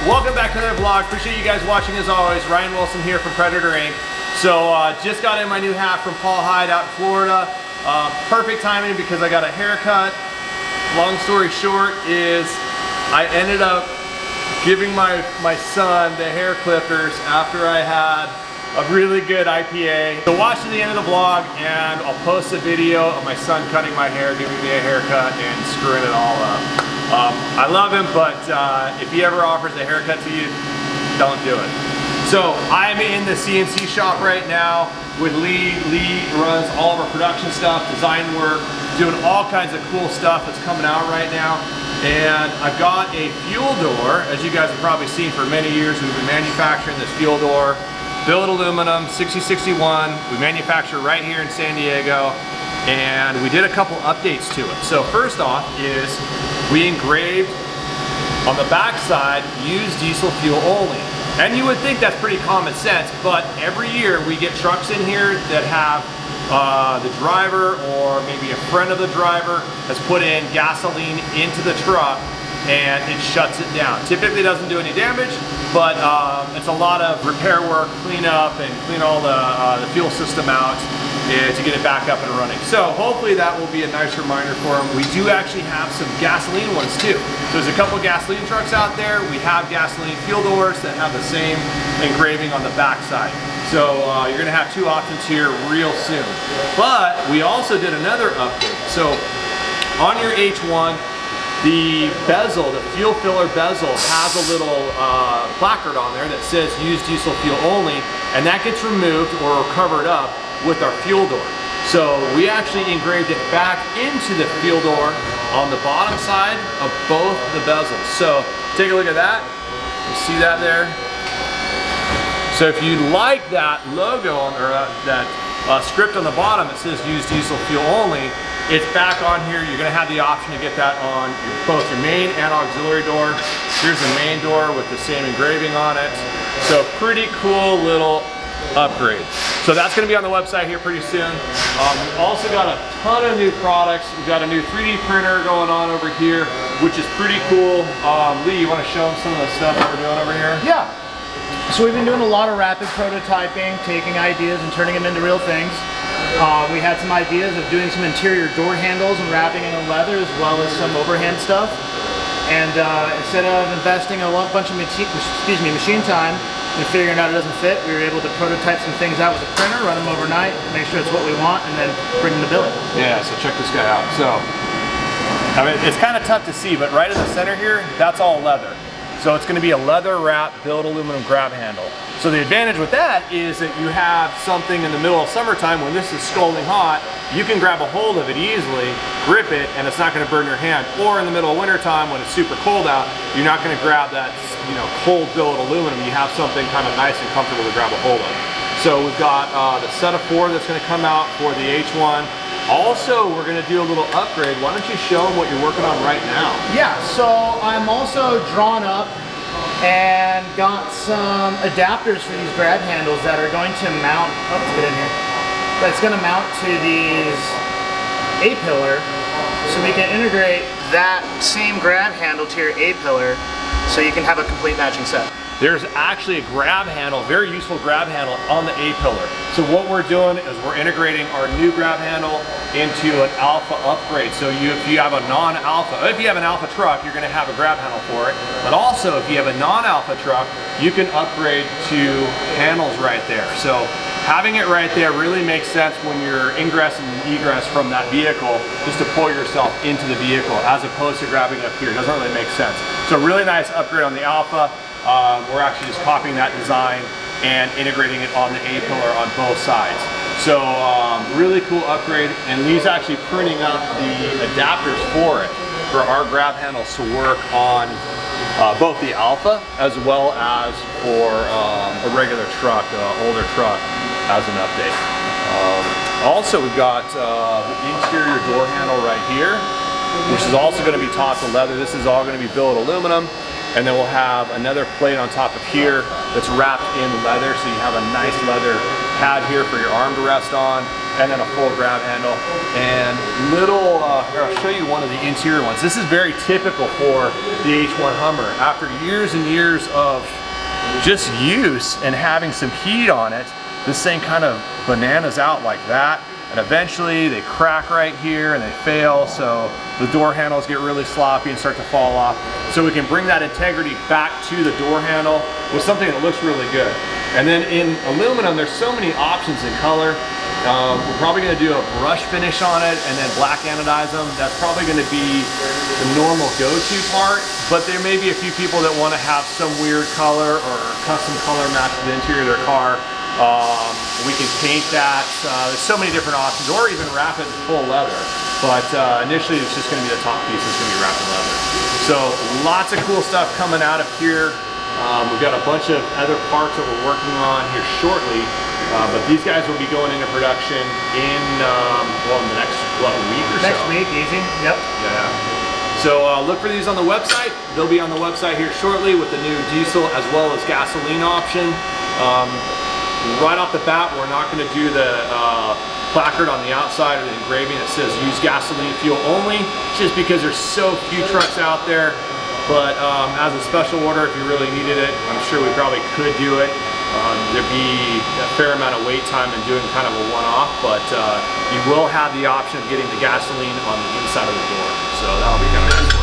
Welcome back to another vlog. Appreciate you guys watching as always. Ryan Wilson here from Predator Inc. So just got in my new hat from Paul Hyde out in Florida. Perfect timing because I got a haircut. Long story short is I ended up giving my son the hair clippers after I had a really good IPA. So watch to the end of the vlog and I'll post a video of my son cutting my hair, giving me a haircut and screwing it all up. I love him, but if he ever offers a haircut to you, don't do it. So I'm in the CNC shop right now with Lee. Lee runs all of our production stuff, design work, doing all kinds of cool stuff that's coming out right now. And I've got a fuel door, as you guys have probably seen for many years. We've been manufacturing this fuel door, billet aluminum, 6061. We manufacture right here in San Diego. And we did a couple updates to it. So first off is we engraved on the back side, use diesel fuel only. And you would think that's pretty common sense, but every year we get trucks in here that have the driver or maybe a friend of the driver has put in gasoline into the truck and it shuts it down. Typically doesn't do any damage, but it's a lot of repair work, clean up and clean all the fuel system out to get it back up and running. So hopefully that will be a nice reminder for them. We do actually have some gasoline ones too. So there's a couple gasoline trucks out there. We have gasoline fuel doors that have the same engraving on the back side. So you're gonna have two options here real soon. But we also did another update. So on your H1, the bezel, the fuel filler bezel, has a little placard on there that says use diesel fuel only, and that gets removed or covered up with our fuel door. So we actually engraved it back into the fuel door on the bottom side of both the bezels. So take a look at that. You see that there? So if you like that logo or that script on the bottom that says use diesel fuel only, it's back on here. You're gonna have the option to get that on both your main and auxiliary door. Here's the main door with the same engraving on it. So pretty cool little upgrade. So that's gonna be on the website here pretty soon. We've also got a ton of new products. We've got a new 3D printer going on over here, which is pretty cool. Lee, you wanna show them some of the stuff that we're doing over here? Yeah. So we've been doing a lot of rapid prototyping, taking ideas and turning them into real things. We had some ideas of doing some interior door handles and wrapping them in leather as well as some overhand stuff. And instead of investing a bunch of machine time and figuring out it doesn't fit, we were able to prototype some things out with the printer, run them overnight, make sure it's what we want, and then bring them to billet. Yeah, so check this guy out. So, I mean, it's kind of tough to see, but right in the center here, that's all leather. So it's going to be a leather wrapped billet aluminum grab handle. So the advantage with that is that you have something in the middle of summertime when this is scalding hot, you can grab a hold of it easily, grip it, and it's not going to burn your hand. Or in the middle of wintertime when it's super cold out, you're not going to grab that, cold billet aluminum. You have something kind of nice and comfortable to grab a hold of. So we've got the set of 4 that's going to come out for the H1. Also, we're going to do a little upgrade. Why don't you show them what you're working on right now? Yeah, so I'm also drawn up and got some adapters for these grab handles that are going to mount, let's get in here, that's going to mount to these A-pillar, so we can integrate that same grab handle to your A-pillar so you can have a complete matching set. There's actually a grab handle, very useful grab handle on the A-pillar. So what we're doing is we're integrating our new grab handle into an alpha upgrade. So if you have a non-alpha, if you have an alpha truck, you're gonna have a grab handle for it. But also if you have a non-alpha truck, you can upgrade to handles right there. So having it right there really makes sense when you're ingress and egress from that vehicle, just to pull yourself into the vehicle as opposed to grabbing up here. It doesn't really make sense. So really nice upgrade on the alpha. We're actually just copying that design and integrating it on the A-pillar on both sides. So really cool upgrade, and Lee's actually printing up the adapters for it, for our grab handles to work on both the Alpha as well as for a regular truck, older truck, as an update. Also we've got the interior door handle right here, which is also going to be topped with leather. This is all going to be billet aluminum. And then we'll have another plate on top of here that's wrapped in leather, so you have a nice leather pad here for your arm to rest on. and then a full grab handle. And little, here I'll show you one of the interior ones. This is very typical for the H1 Hummer. After years and years of just use and having some heat on it, this thing kind of bananas out like that. And eventually they crack right here and they fail, so the door handles get really sloppy and start to fall off. So we can bring that integrity back to the door handle with something that looks really good. And then in aluminum, there's so many options in color. We're probably gonna do a brush finish on it and then black anodize them. That's probably gonna be the normal go-to part, but there may be a few people that wanna have some weird color or custom color match to the interior of their car. We can paint that. There's so many different options, or even wrap it in full leather. But initially, it's just going to be the top piece that's going to be wrapped in leather. So lots of cool stuff coming out of here. We've got a bunch of other parts that we're working on here shortly. But these guys will be going into production in well, in the next week or so. Next week, easy. Yep. Yeah. So look for these on the website. They'll be on the website here shortly with the new diesel as well as gasoline option. Right off the bat, we're not going to do the placard on the outside or the engraving that says use gasoline fuel only, just because there's so few trucks out there. But as a special order, if you really needed it, I'm sure we probably could do it. There'd be a fair amount of wait time in doing kind of a one-off, but you will have the option of getting the gasoline on the inside of the door. So that'll be kind of nice.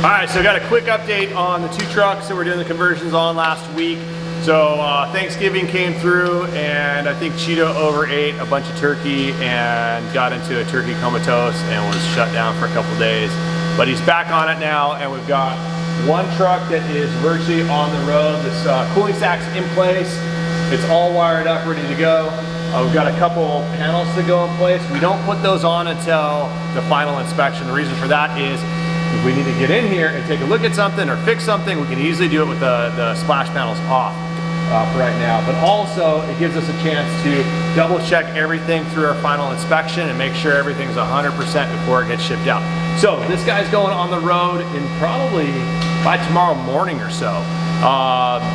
Alright, so I got a quick update on the two trucks that we're doing the conversions on last week. So Thanksgiving came through and I think Cheeto overate a bunch of turkey and got into a turkey comatose and was shut down for a couple days. But he's back on it now, and we've got one truck that is virtually on the road. This cooling stack's in place. It's all wired up, ready to go. We've got a couple panels to go in place. We don't put those on until the final inspection. The reason for that is if we need to get in here and take a look at something or fix something, we can easily do it with the splash panels off for right now. But also, it gives us a chance to double check everything through our final inspection and make sure everything's 100% before it gets shipped out. So this guy's going on the road in probably by tomorrow morning or so.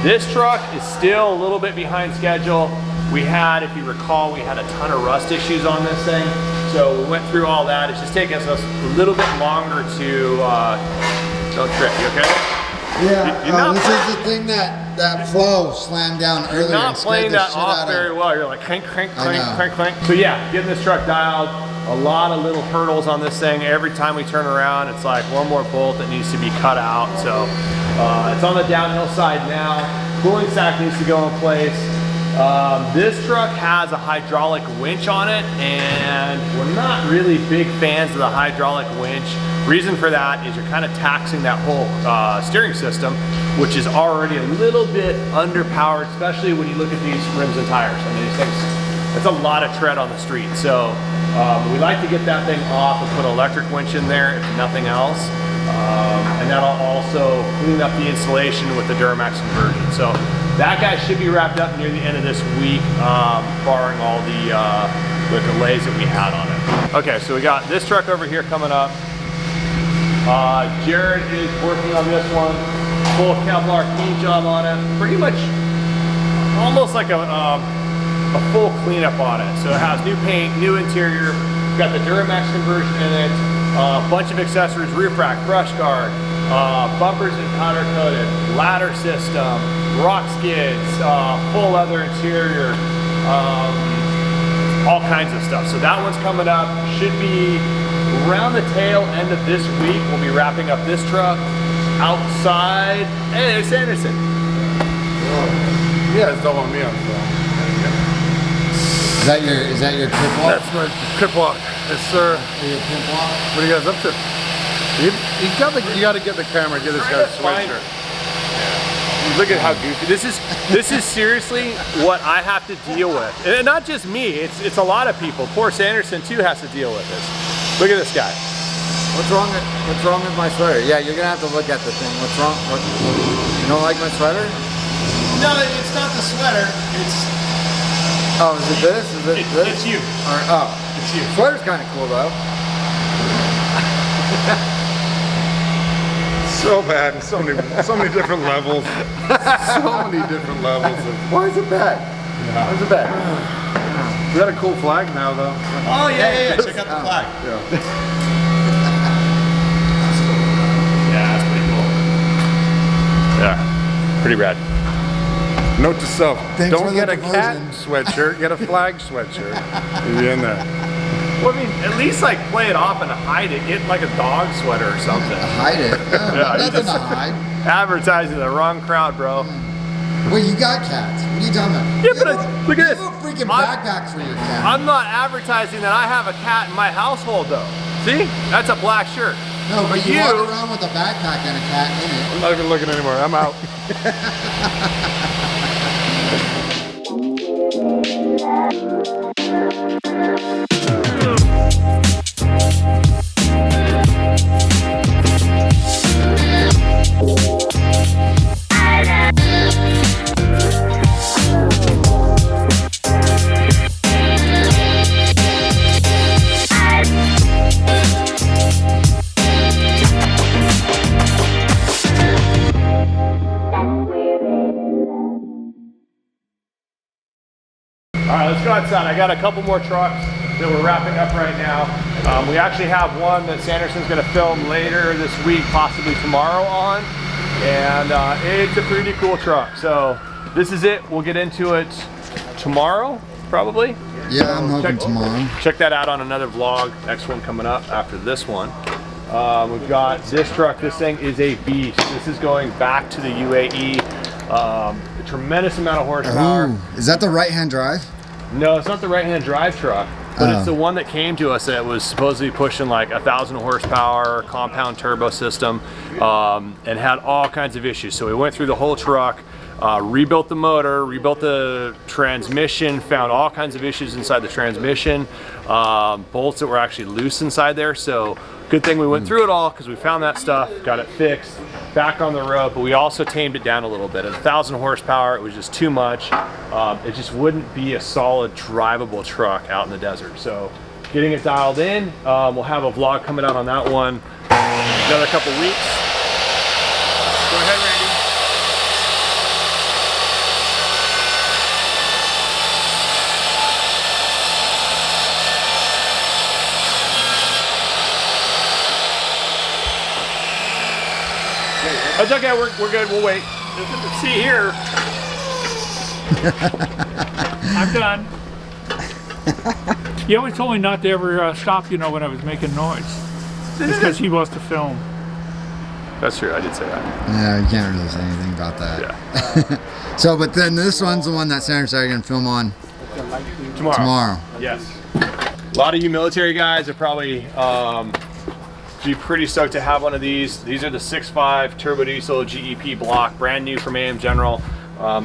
This truck is still a little bit behind schedule. We had, if you recall, we had a ton of rust issues on this thing. So we went through all that. It's just taking us a little bit longer to, don't trip, you okay? Yeah, this is the thing that Flo slammed down earlier. You're not playing that off very well. You're like crank, crank, crank, crank, crank. So yeah, getting this truck dialed, a lot of little hurdles on this thing. Every time we turn around, it's like one more bolt that needs to be cut out. So it's on the downhill side now. Cooling stack needs to go in place. This truck has a hydraulic winch on it, and we're not really big fans of the hydraulic winch. Reason for that is you're kind of taxing that whole steering system, which is already a little bit underpowered, especially when you look at these rims and tires. I mean, these things, that's a lot of tread on the street. So we like to get that thing off and put an electric winch in there, if nothing else. And that'll also clean up the installation with the Duramax conversion. So that guy should be wrapped up near the end of this week, barring all the delays that we had on it. Okay, so we got this truck over here coming up. Garrett is working on this one. Full Kevlar paint job on it. Pretty much almost like a full cleanup on it. So it has new paint, new interior. We've got the Duramax conversion in it. A bunch of accessories, roof rack, brush guard, bumpers and powder coated, ladder system, rock skids, full leather interior, all kinds of stuff. So that one's coming up. Should be around the tail end of this week. We'll be wrapping up this truck outside. Hey, it's Anderson. Yeah, it's don't want me on film. Is that your trip walk? That's my trip walk. Yes, sir. Your trip walk? What are you guys up to? You got to get the camera. Give this guy a sweatshirt. Look at how goofy this is. This is seriously what I have to deal with, and not just me. It's a lot of people. Poor Sanderson too has to deal with this. Look at this guy. What's wrong with my sweater? Yeah, you're gonna have to look at the thing. What's wrong? You don't like my sweater? No, it's not the sweater. It's Oh, is it this? Is it this? It's you. Or, oh, It's you. sweater's kind of cool though. So bad. So many different levels. So many different levels. Why is it bad? Yeah. Why is it bad? We got a cool flag now, though. Oh yeah. Check out the flag. Yeah. Yeah, that's pretty cool. Yeah, pretty rad. Note to self: Thanks for don't the get a cat conversion. sweatshirt. Get a flag sweatshirt. You'll be in there. Well, I mean, at least like play it off and hide it. Get like a dog sweater or something. Hide it. Yeah, you Nothing just- to hide. Advertising the wrong crowd, bro. Wait, you got cats. What are you talking about? Yeah, but look at You this. have a freaking I'm- backpack for your cat. I'm not advertising that I have a cat in my household, though. See? That's a black shirt. No, but you you- walk around with a backpack and a cat in it. I'm not even looking anymore. I'm out. All right, let's go outside. I got a couple more trucks that we're wrapping up right now. We actually have one that Sanderson's going to film later this week, possibly tomorrow on. And it's a pretty cool truck. So this is it. We'll get into it tomorrow, probably. Yeah, I'm hoping tomorrow. Check that out on another vlog. Next one coming up after this one. We've got this truck. This thing is a beast. This is going back to the UAE. A tremendous amount of horsepower. Ooh, is that the right-hand drive? No, it's not the right-hand drive truck, but Oh. it's the one that came to us that was supposedly pushing like 1,000 horsepower, compound turbo system, and had all kinds of issues. So we went through the whole truck, rebuilt the motor, rebuilt the transmission, found all kinds of issues inside the transmission, bolts that were actually loose inside there. So good thing we went through it all because we found that stuff, got it fixed, back on the road, but we also tamed it down a little bit. At 1,000 horsepower, it was just too much. It just wouldn't be a solid drivable truck out in the desert. So getting it dialed in, we'll have a vlog coming out on that one in another couple weeks. Go ahead, Randy. That's okay, we're good, we'll wait. See here. I'm done. He always told me not to ever stop, you know, when I was making noise. It's because he wants to film. That's true, I did say that. Yeah, you can't really say anything about that. Yeah. So, but then this one's the one that Sanders are going to film on tomorrow. Yes. A lot of you military guys are probably be pretty stoked to have one of these. These are the 6.5 turbo diesel GEP block, brand new from AM General.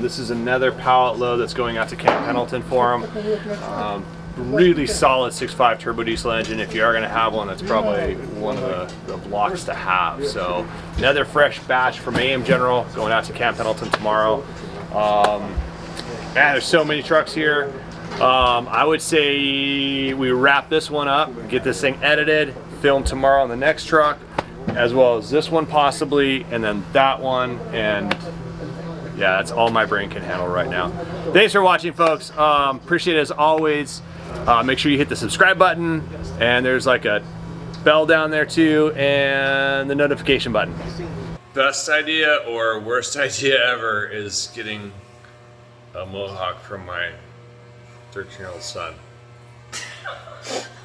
This is another pallet load that's going out to Camp Pendleton for them. Really solid 6.5 turbo diesel engine. If you are going to have one, that's probably one of the blocks to have. So another fresh batch from AM General going out to Camp Pendleton tomorrow. Man, there's so many trucks here. I would say we wrap this one up, get this thing edited, film tomorrow on the next truck, as well as this one possibly, and then that one, and yeah, that's all my brain can handle right now. Thanks for watching, folks. Appreciate it as always. Make sure you hit the subscribe button, and there's like a bell down there too, and the notification button. Best idea or worst idea ever is getting a mohawk from my 13-year-old son.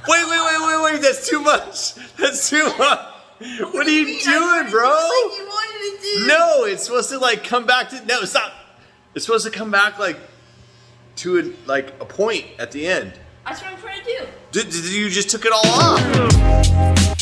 Wait, that's too much. That's too much. What are you doing, bro? You wanted to do. No, it's supposed to like come back to, no, stop. It's supposed to come back like to a point at the end. That's what I'm trying to do. You just took it all off.